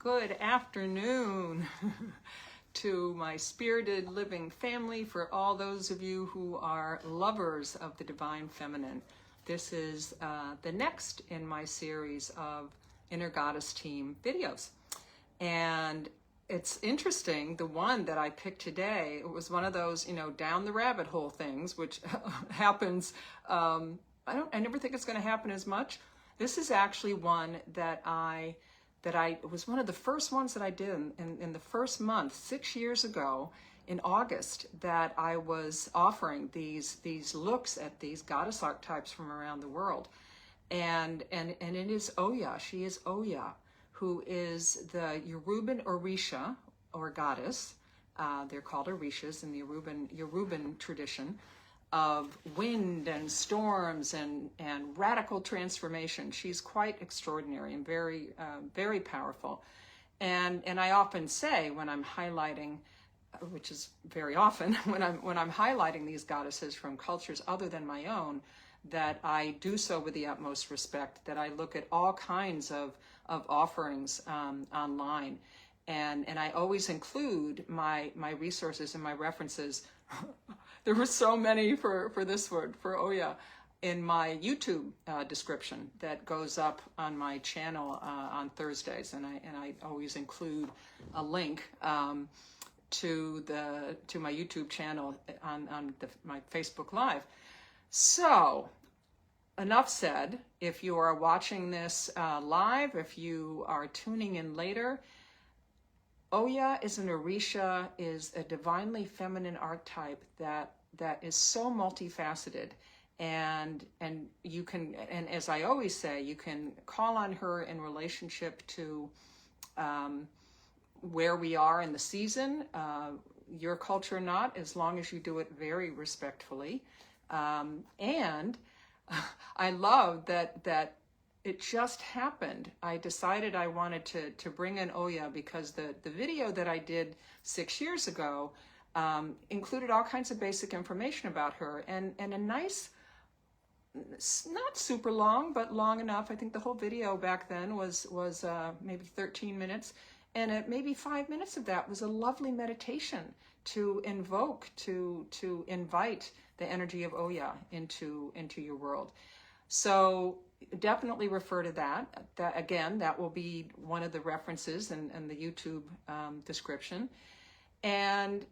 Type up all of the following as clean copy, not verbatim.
Good afternoon to my spirited living family, for all those of you who are lovers of the Divine Feminine. This is the next in my series of Inner Goddess Team videos. And it's interesting, the one that I picked today, it was one of those, down the rabbit hole things, which happens, I never think it's going to happen as much. This is actually one that it was one of the first ones that I did in the first month, 6 years ago in August, that I was offering these looks at these goddess archetypes from around the world. And it is Oya. She is Oya, who is the Yorùbá Orisha, or goddess. They're called Orishas in the Yoruban tradition, of wind and storms and radical transformation. She's quite extraordinary and very, very powerful. And I often say, when I'm highlighting, which is very often, when I'm highlighting these goddesses from cultures other than my own, that I do so with the utmost respect, that I look at all kinds of offerings online. And I always include my resources and my references. There were so many for this word, for Oya, in my YouTube description that goes up on my channel on Thursdays, and I always include a link to my YouTube channel on my Facebook Live. So, enough said. If you are watching this live, if you are tuning in later, Oya is an Orisha, is a divinely feminine archetype that is so multifaceted, and you can, and as I always say, you can call on her in relationship to where we are in the season, your culture not, as long as you do it very respectfully. And I love that it just happened. I decided I wanted to bring in Oya because the video that I did 6 years ago included all kinds of basic information about her, and a nice, not super long, but long enough. I think the whole video back then was maybe 13 minutes, and maybe 5 minutes of that was a lovely meditation to invoke, to invite the energy of Oya into your world. So definitely refer to that. That will be one of the references in the YouTube description. And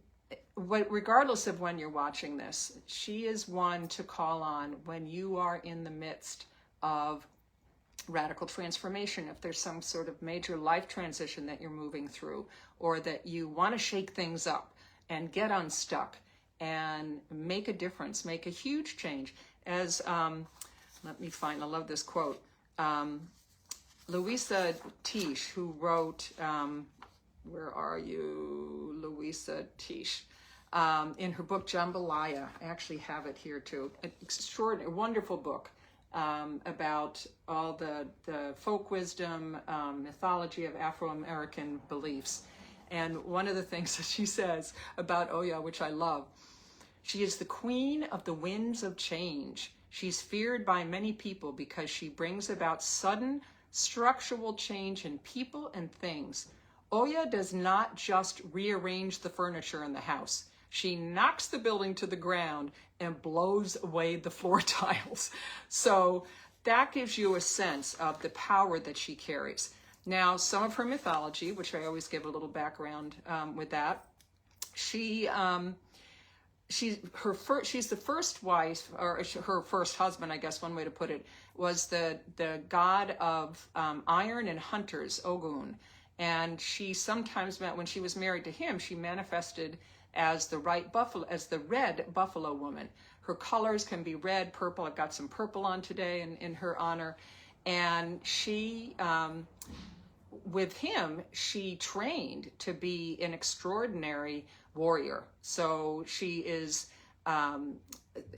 regardless of when you're watching this, she is one to call on when you are in the midst of radical transformation. If there's some sort of major life transition that you're moving through, or that you want to shake things up and get unstuck and make a difference, make a huge change. As let me find, I love this quote. Louisa Tish, who wrote, where are you, Louisa Tish? In her book Jambalaya, I actually have it here too. An extraordinary, wonderful book about all the folk wisdom, mythology of Afro-American beliefs. And one of the things that she says about Oya, which I love, she is the queen of the winds of change. She's feared by many people because she brings about sudden structural change in people and things. Oya does not just rearrange the furniture in the house. She knocks the building to the ground and blows away the floor tiles. So that gives you a sense of the power that she carries. Now, some of her mythology, which I always give a little background with that, she's the first wife, or her first husband, I guess one way to put it, was the god of iron and hunters, Ogun. And she sometimes when she was married to him, she manifested as the red buffalo woman. Her colors can be red, purple. I've got some purple on today in her honor. And she, with him, she trained to be an extraordinary warrior. So she is,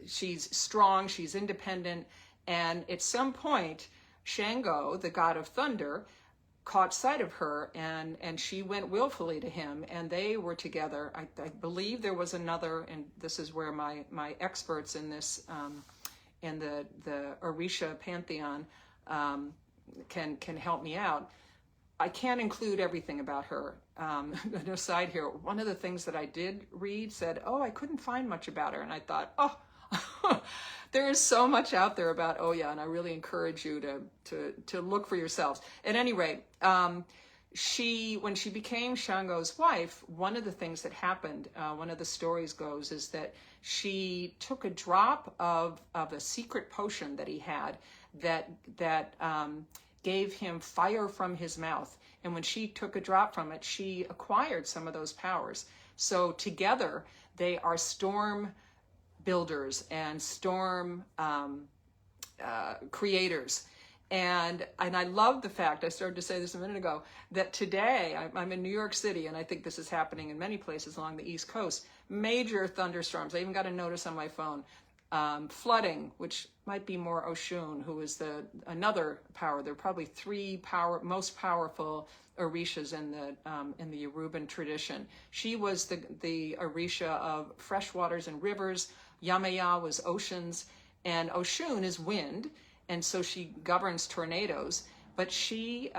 she's strong, she's independent, and at some point, Shango, the god of thunder, caught sight of her, and she went willfully to him, and they were together. I believe there was another, and this is where my experts in this, in the Orisha pantheon, can help me out. I can't include everything about her. An aside here, one of the things that I did read said, oh, I couldn't find much about her. And I thought, oh, there is so much out there about Oya, and I really encourage you to look for yourselves. At any rate, when she became Shango's wife, one of the things that happened, one of the stories goes, is that she took a drop of a secret potion that he had that gave him fire from his mouth. And when she took a drop from it, she acquired some of those powers. So together, they are storm builders and storm creators. And I love the fact, I started to say this a minute ago, that today, I'm in New York City, and I think this is happening in many places along the East Coast, major thunderstorms. I even got a notice on my phone. Flooding, which might be more Oshun, who is another power. There are probably three most powerful Orishas in the Yoruban tradition. She was the Orisha of fresh waters and rivers. Yamaya was oceans, and Oshun is wind, and so she governs tornadoes. But she,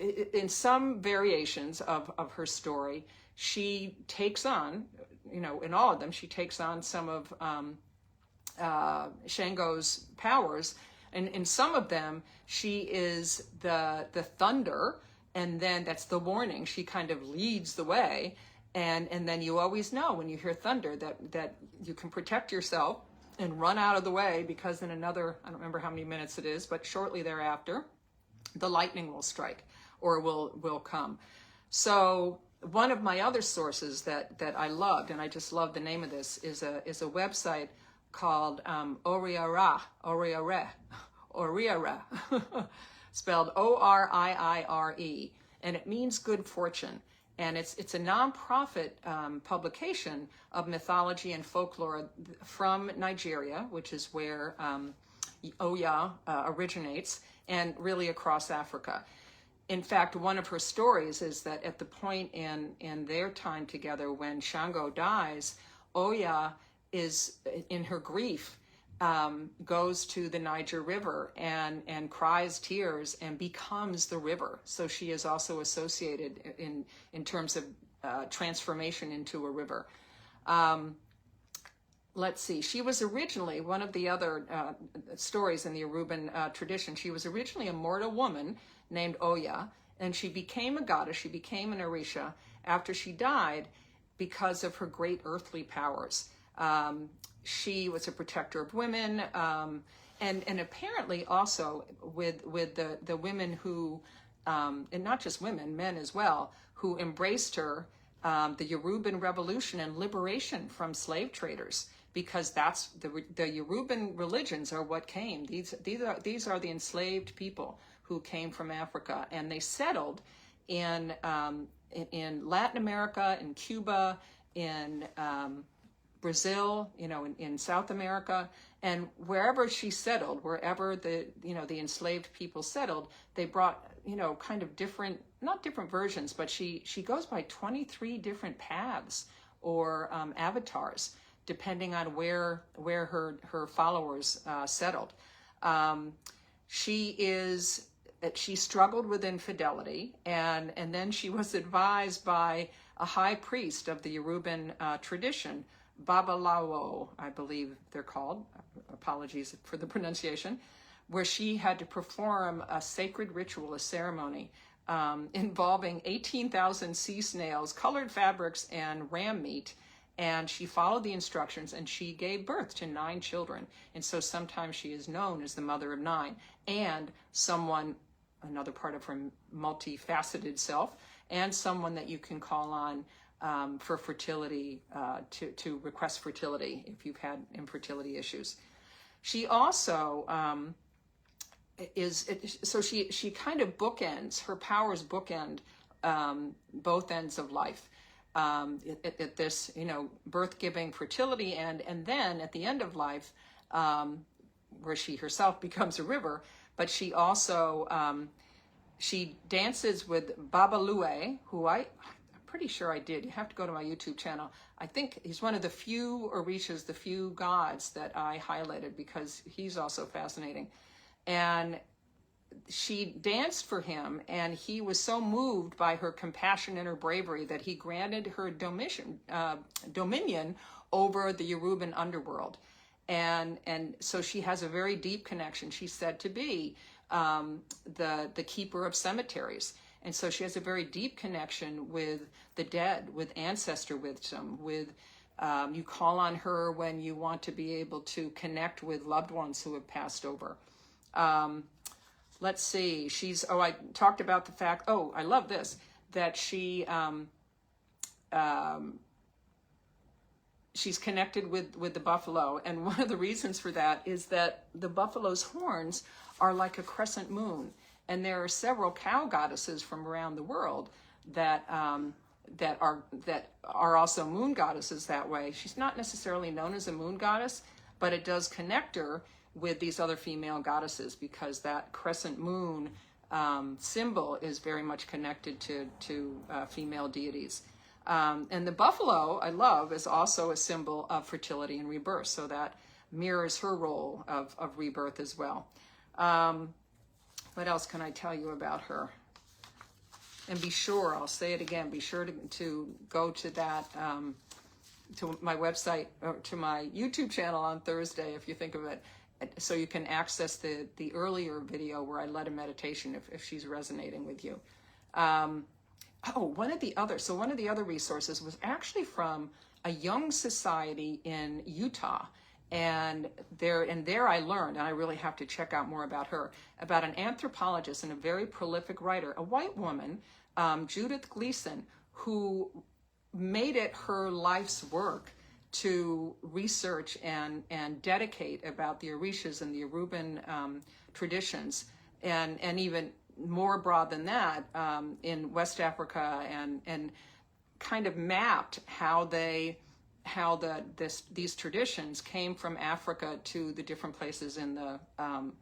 in some variations of her story, she takes on, in all of them, she takes on some of Shango's powers. And in some of them, she is the thunder, and then that's the warning. She kind of leads the way. And then you always know when you hear thunder that you can protect yourself and run out of the way, because in another, I don't remember how many minutes it is, but shortly thereafter, the lightning will strike or will come. So one of my other sources that I loved, and I just love the name of this, is a website called Oriara, spelled O-R-I-I-R-E, and it means good fortune. And it's a nonprofit publication of mythology and folklore from Nigeria, which is where Oya originates, and really across Africa. In fact, one of her stories is that at the point in their time together when Shango dies, Oya is, in her grief, goes to the Niger River and cries tears and becomes the river. So she is also associated in terms of transformation into a river. Let's see, she was originally, one of the other stories in the Yoruban tradition, she was originally a mortal woman named Oya, and she became a goddess, she became an Orisha after she died because of her great earthly powers. She was a protector of women, and apparently also with the women who, and not just women, men as well, who embraced her, the Yoruban revolution and liberation from slave traders, because that's the Yoruban religions are what came. These are the enslaved people who came from Africa, and they settled in Latin America, in Cuba, in Brazil, in South America, and wherever she settled, wherever the enslaved people settled, they brought, kind of different, not different versions, but she goes by 23 different paths or avatars, depending on where her followers settled. She struggled with infidelity, and then she was advised by a high priest of the Yoruban tradition, Babalawo, I believe they're called, apologies for the pronunciation, where she had to perform a sacred ritual, a ceremony, involving 18,000 sea snails, colored fabrics, and ram meat. And she followed the instructions, and she gave birth to 9 children. And so sometimes she is known as the mother of 9, and another part of her multifaceted self, and someone that you can call on for fertility, to request fertility if you've had infertility issues. She also she kind of bookends, her powers bookend both ends of life. At this, birth-giving fertility and then at the end of life, where she herself becomes a river, but she also, she dances with Babalue, who I'm pretty sure I did. You have to go to my YouTube channel. I think he's one of the few Orishas, the few gods that I highlighted, because he's also fascinating. And she danced for him, and he was so moved by her compassion and her bravery that he granted her dominion over the Yoruban underworld. And so she has a very deep connection. She's said to be the keeper of cemeteries. And so she has a very deep connection with the dead, with ancestor wisdom, with you call on her when you want to be able to connect with loved ones who have passed over. Let's see, I talked about the fact, I love this, that she's connected with the buffalo. And one of the reasons for that is that the buffalo's horns are like a crescent moon. And there are several cow goddesses from around the world that are also moon goddesses that way. She's not necessarily known as a moon goddess, but it does connect her with these other female goddesses, because that crescent moon symbol is very much connected to female deities. And the buffalo, I love, is also a symbol of fertility and rebirth. So that mirrors her role of rebirth as well. What else can I tell you about her? And be sure, I'll say it again, be sure to go to that, to my website, or to my YouTube channel on Thursday, if you think of it, so you can access the earlier video where I led a meditation if she's resonating with you. One of the other resources was actually from a young society in Utah. And there I learned, and I really have to check out more about her, about an anthropologist and a very prolific writer, a white woman, Judith Gleason, who made it her life's work to research and dedicate about the Orishas and the Yoruban traditions, and even more broad than that, in West Africa, and kind of mapped how these traditions came from Africa to the different places in Latin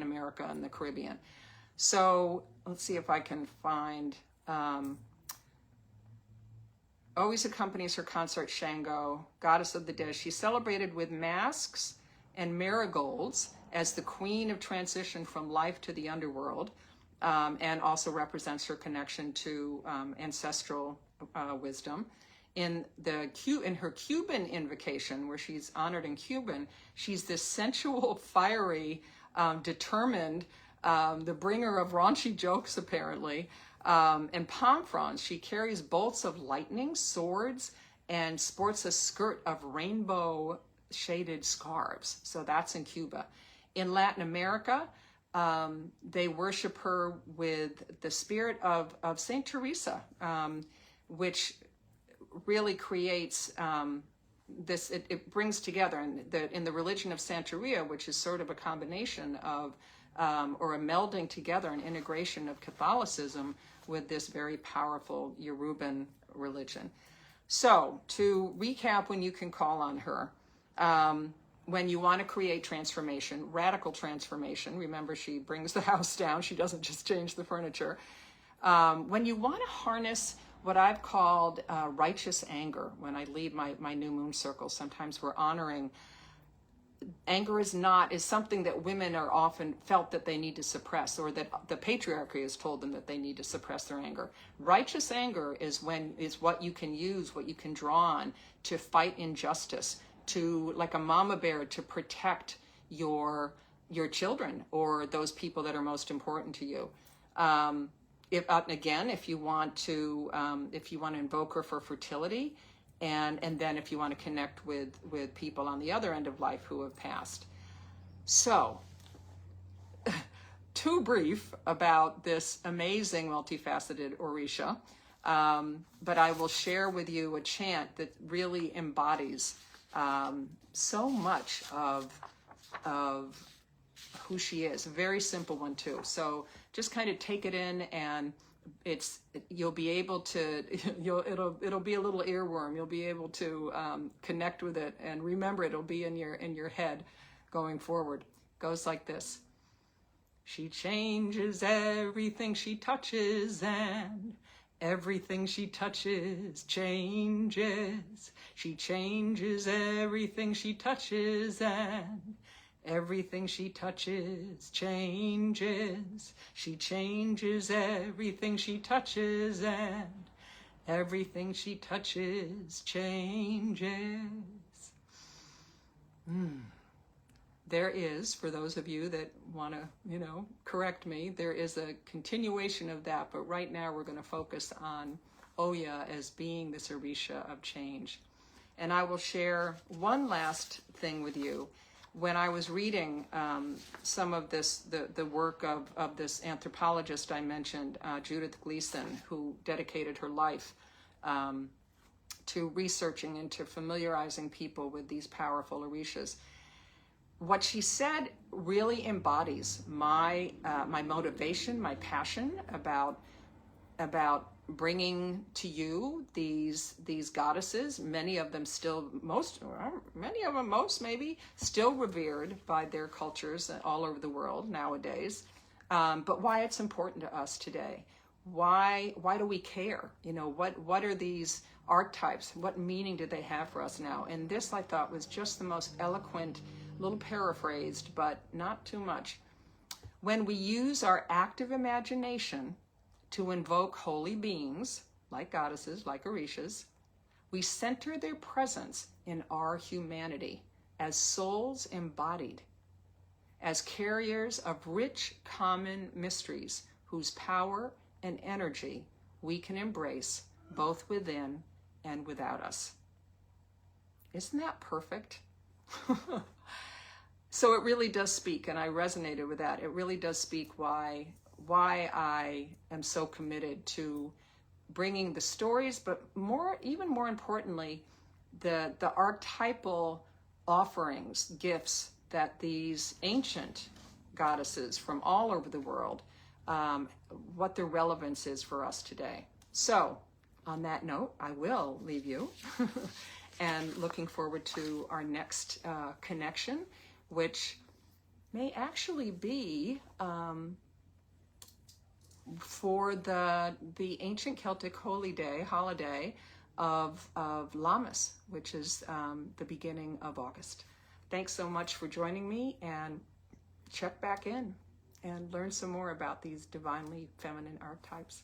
America and the Caribbean. So let's see if I can find. Always accompanies her consort Shango, goddess of the dead. She's celebrated with masks and marigolds as the queen of transition from life to the underworld, and also represents her connection to ancestral wisdom. In her Cuban invocation, where she's honored in Cuban, she's this sensual, fiery, determined, the bringer of raunchy jokes, apparently. And palm fronds, she carries bolts of lightning, swords, and sports a skirt of rainbow shaded scarves. So that's in Cuba. In Latin America, they worship her with the spirit of Saint Teresa, which really creates this, it brings together in the religion of Santeria, which is sort of a combination of, or a melding together, an integration of Catholicism with this very powerful Yoruban religion. So to recap, when you can call on her, when you want to create transformation, radical transformation, remember she brings the house down, she doesn't just change the furniture. When you want to harness what I've called righteous anger, when I lead my new moon circles, sometimes we're honoring. Anger is something that women are often felt that they need to suppress, or that the patriarchy has told them that they need to suppress their anger. Righteous anger is what you can use, what you can draw on to fight injustice, to, like a mama bear, to protect your children or those people that are most important to you. If you want to invoke her for fertility, and then if you want to connect with people on the other end of life who have passed. So, too brief about this amazing multifaceted Orisha, but I will share with you a chant that really embodies so much of who she is. A very simple one too. So just kind of take it in, and you'll be able to, it'll be a little earworm. You'll be able to connect with it and remember it'll be in your head going forward. Goes like this. She changes everything she touches, and everything she touches changes. She changes everything she touches, and Everything she touches changes. She changes everything she touches, and everything she touches changes. There is, for those of you that want to, correct me, there is a continuation of that, but right now we're going to focus on Oya as being this Orisha of change. And I will share one last thing with you. When I was reading some of this, the work of this anthropologist I mentioned, Judith Gleason, who dedicated her life to researching and to familiarizing people with these powerful Orishas, what she said really embodies my motivation, my passion about bringing to you these goddesses, many of them still maybe still revered by their cultures all over the world nowadays, but why it's important to us today. Why do we care? What are these archetypes? What meaning do they have for us now? And this, I thought, was just the most eloquent, little paraphrased, but not too much. When we use our active imagination to invoke holy beings, like goddesses, like Orishas, we center their presence in our humanity as souls embodied, as carriers of rich common mysteries whose power and energy we can embrace both within and without us. Isn't that perfect? So it really does speak, and I resonated with that. It really does speak why I am so committed to bringing the stories, but even more importantly, the archetypal offerings, gifts that these ancient goddesses from all over the world, what their relevance is for us today. So on that note, I will leave you and looking forward to our next connection, which may actually be for the ancient Celtic holiday of Lammas, which is the beginning of August. Thanks so much for joining me, and check back in and learn some more about these divinely feminine archetypes.